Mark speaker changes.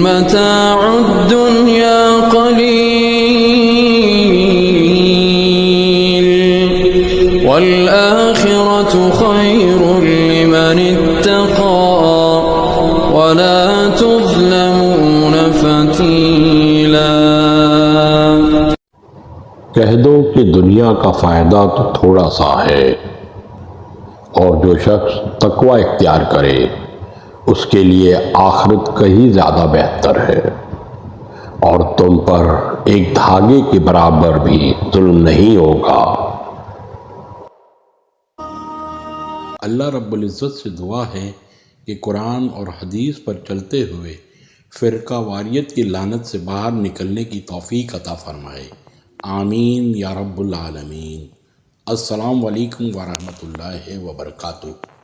Speaker 1: متاع الدنيا قليل والآخرة خير لمن اتقى ولا تظلمون فتيلا।
Speaker 2: कह दो कि दुनिया का फ़ायदा तो थोड़ा सा है और जो शख्स तकवा इख्तियार करे उसके लिए आखिरत कहीं ज़्यादा बेहतर है और तुम पर एक धागे के बराबर भी जुल्म नहीं होगा। अल्लाह रब्बुल इज़्ज़त से दुआ है कि कुरान और हदीस पर चलते हुए फ़िरका वारियत की लानत से बाहर निकलने की तौफ़ीक अता फ़रमाए। आमीन या रब्बुल आलमीन। अस्सलामु अलैकुम व रहमतुल्लाहि व बरकातुहू।